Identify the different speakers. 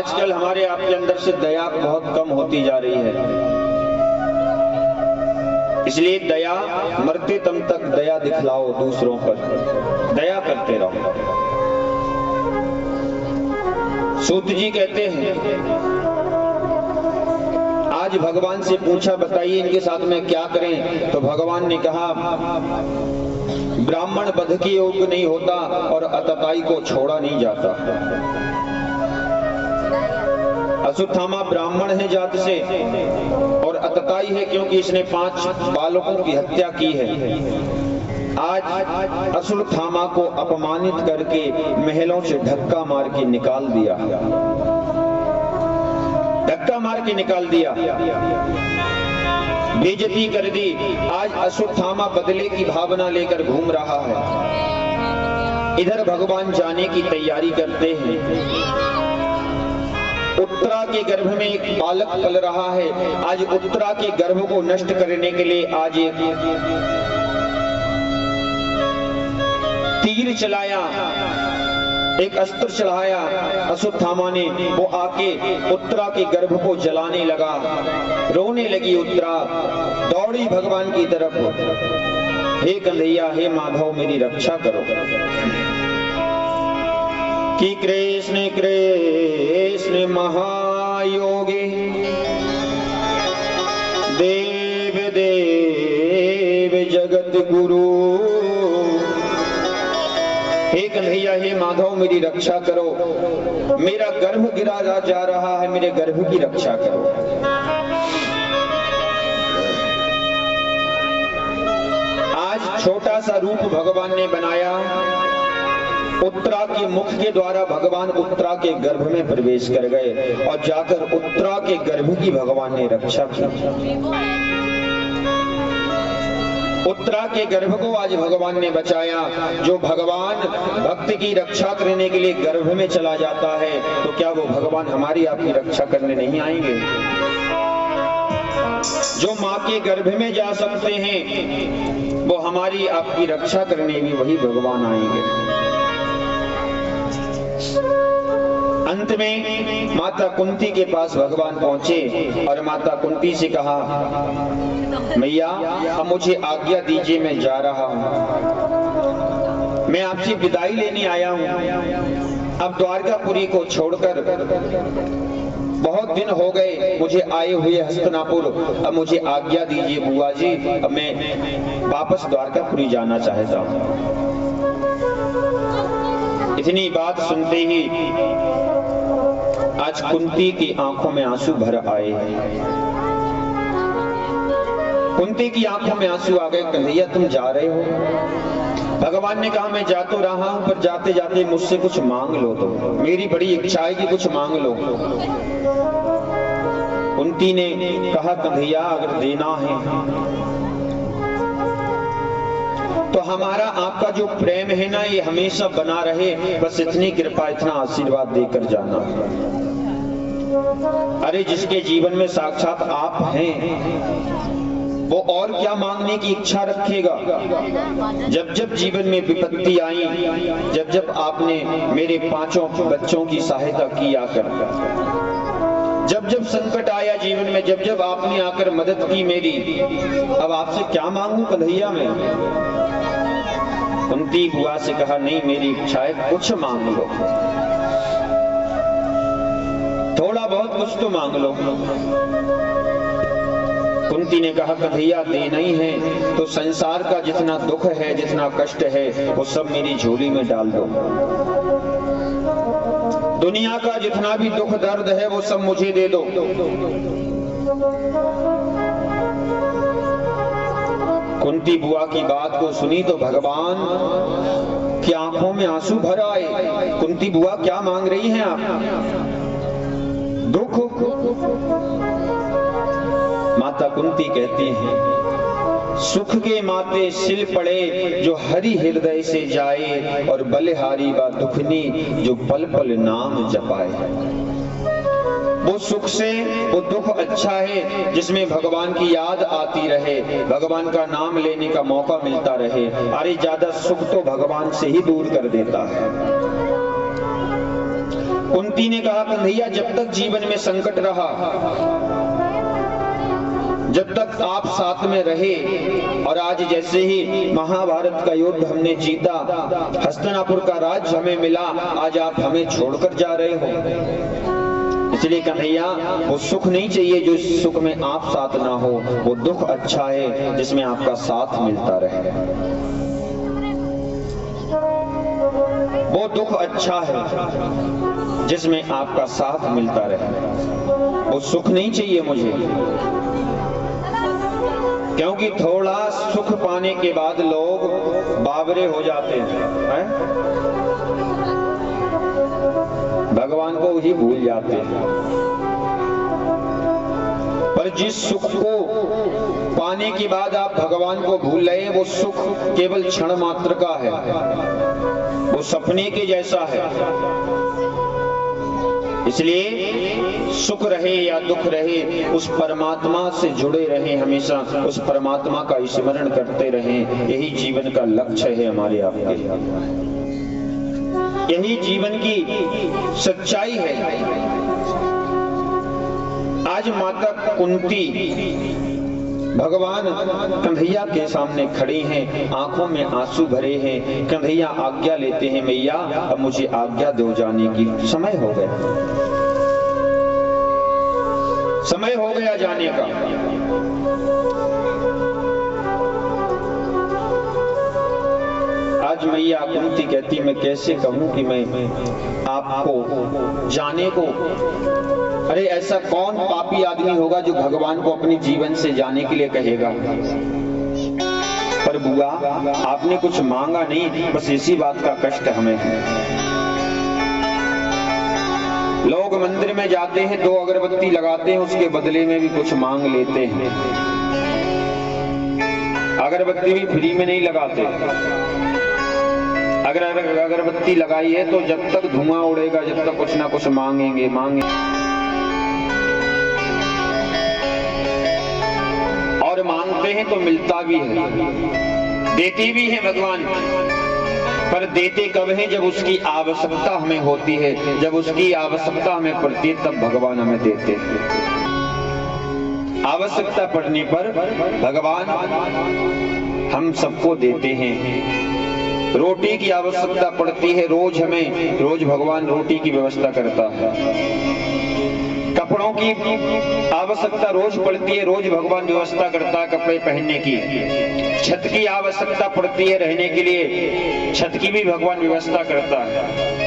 Speaker 1: आजकल हमारे आपके अंदर से दया बहुत कम होती जा रही है, इसलिए दया मरते दम तक दया दिखलाओ, दूसरों पर दया करते रहो। सूत जी कहते हैं, आज भगवान से पूछा बताइए इनके साथ में क्या करें, तो भगवान ने कहा ब्राह्मण वध के योग्य नहीं होता और अतताई को छोड़ा नहीं जाता। अश्वत्थामा ब्राह्मण है जात से और अतताई है क्योंकि इसने 5 बालकों की हत्या की है। आज अश्वत्थामा को अपमानित करके महलों से धक्का मार के निकाल दिया, धक्का मार के निकाल दिया, बेइज्जती कर दी। आज अश्वत्थामा बदले की भावना लेकर घूम रहा है। इधर भगवान जाने की तैयारी करते हैं। उत्तरा के गर्भ में एक बालक पल रहा है। आज उत्तरा के गर्भ को नष्ट करने के लिए आज एक तीर चलाया, एक अस्त्र चढ़ाया अश्वत्थामा ने। वो आके उत्तरा के गर्भ को जलाने लगा। रोने लगी उत्तरा, दौड़ी भगवान की तरफ, हे कन्हैया, हे माधव, मेरी रक्षा करो। कि कृष्ण कृष्ण महायोगी देव देव जगत गुरु, हे कन्हैया, हे माधव, मेरी रक्षा करो। मेरा गर्भ गिरा जा रहा है, मेरे गर्भ की रक्षा करो। आज छोटा सा रूप भगवान ने बनाया। उत्तरा के मुख के द्वारा भगवान उत्तरा के गर्भ में प्रवेश कर गए और जाकर उत्तरा के गर्भ की भगवान ने रक्षा की। उत्तरा के गर्भ को आज भगवान ने बचाया। जो भगवान भक्त की रक्षा करने के लिए गर्भ में चला जाता है, तो क्या वो भगवान हमारी आपकी रक्षा करने नहीं आएंगे? जो माँ के गर्भ में जा सकते हैं, वो हमारी आपकी रक्षा करने भी वही भगवान आएंगे। अंत में माता कुंती के पास भगवान पहुंचे और माता कुंती से कहा, मैया, अब मुझे आज्ञा दीजिए, मैं जा रहा हूं, मैं आपसे विदाई लेने आया हूं। अब द्वारकापुरी को छोड़कर बहुत दिन हो गए मुझे आए हुए हस्तिनापुर, अब मुझे आज्ञा दीजिए बुआ जी, अब मैं वापस द्वारकापुरी जाना चाहता हूं। इतनी बात सुनते ही आज कुंती की आंखों में आंसू भर आए। कुंती की आंखों में आंसू आ गए। कन्हैया, तुम जा रहे हो? भगवान ने कहा, मैं जा तो रहा हूं, पर जाते जाते मुझसे कुछ मांग लो। तो मेरी बड़ी इच्छा है कि कुछ मांग लो। कुंती ने कहा, कन्हैया, अगर देना है तो हमारा आपका जो प्रेम है ना, ये हमेशा बना रहे, बस इतनी कृपा, इतना आशीर्वाद देकर जाना। अरे जिसके जीवन में साक्षात आप हैं, वो और क्या मांगने की इच्छा रखेगा? जब जब जीवन में विपत्ति आई, जब जब आपने मेरे 5 बच्चों की सहायता की आकर, जब जब संकट आया जीवन में, जब जब आपने आकर मदद की मेरी, अब आपसे क्या मांगू कन्हैया मैं? कुंती बुआ से कहा, नहीं, मेरी इच्छा है, कुछ मांग लो, थोड़ा बहुत कुछ तो मांग लो। कुंती ने कहा, कन्हैया, देना ही है तो संसार का जितना दुख है, जितना कष्ट है, वो सब मेरी झोली में डाल दो। दुनिया का जितना भी दुख दर्द है, वो सब मुझे दे दो। कुंती बुआ की बात को सुनी तो भगवान की आंखों में आंसू भर आए। कुंती बुआ, क्या मांग रही हैं आप? दुख? माता कुंती कहती हैं, सुख के माते सिल पड़े जो हरि हृदय से जाए, और बलिहारी व दुखनी जो पल पल नाम जपाए। वो सुख से वो दुख अच्छा है जिसमें भगवान की याद आती रहे, भगवान का नाम लेने का मौका मिलता रहे। अरे ज्यादा सुख तो भगवान से ही दूर कर देता है। कुंती ने कहा, कन्हैया जब तक जीवन में संकट रहा, जब तक आप साथ में रहे, और आज जैसे ही महाभारत का युद्ध हमने जीता, हस्तिनापुर का राज हमें मिला, आज आप हमें छोड़कर जा रहे हो। इसलिए कन्हैया वो सुख नहीं चाहिए जो सुख में आप साथ ना हो, वो दुख अच्छा है जिसमें आपका साथ मिलता रहे। वो दुख अच्छा है जिसमें आपका साथ मिलता रहे, वो सुख नहीं चाहिए मुझे। क्योंकि थोड़ा सुख पाने के बाद लोग बावरे हो जाते हैं, भगवान को ही भूल जाते हैं। पर जिस सुख को पाने के बाद आप भगवान को भूल रहे हैं, वो सुख केवल क्षण मात्र का है, वो सपने के जैसा है। इसलिए सुख रहे या दुख रहे, उस परमात्मा से जुड़े रहें, हमेशा उस परमात्मा का स्मरण करते रहें। यही जीवन का लक्ष्य है हमारे आपके, यही जीवन की सच्चाई है। आज माता कुंती भगवान कन्हैया के सामने खड़े हैं, आंखों में आंसू भरे हैं। कन्हैया आज्ञा लेते हैं, मैया अब मुझे आज्ञा दो जाने की, समय हो गया, समय हो गया जाने का। आज मैया कुंती कहती, मैं कैसे कहूं कि मैं आपको जाने को, अरे ऐसा कौन पापी आदमी होगा जो भगवान को अपने जीवन से जाने के लिए कहेगा। पर बुआ आपने कुछ मांगा नहीं, बस इसी बात का कष्ट हमें है। लोग मंदिर में जाते हैं, 2 अगरबत्ती लगाते हैं, उसके बदले में भी कुछ मांग लेते हैं। अगरबत्ती भी फ्री में नहीं लगाते। अगर अगरबत्ती लगाई है तो जब तक धुआं उड़ेगा, जब तक कुछ ना कुछ मांगेंगे। और मांगते हैं तो मिलता भी है, देते भी है भगवान। पर देते कब है? जब उसकी आवश्यकता हमें होती है, जब उसकी आवश्यकता हमें पड़ती है, तब भगवान हमें देते हैं। आवश्यकता पड़ने पर भगवान हम सबको देते हैं। रोटी की आवश्यकता पड़ती है, रोज भगवान रोटी की व्यवस्था करता है। कपड़ों की आवश्यकता रोज पड़ती है, रोज भगवान व्यवस्था करता है कपड़े पहनने की। छत की आवश्यकता पड़ती है रहने के लिए, छत की भी भगवान व्यवस्था करता है।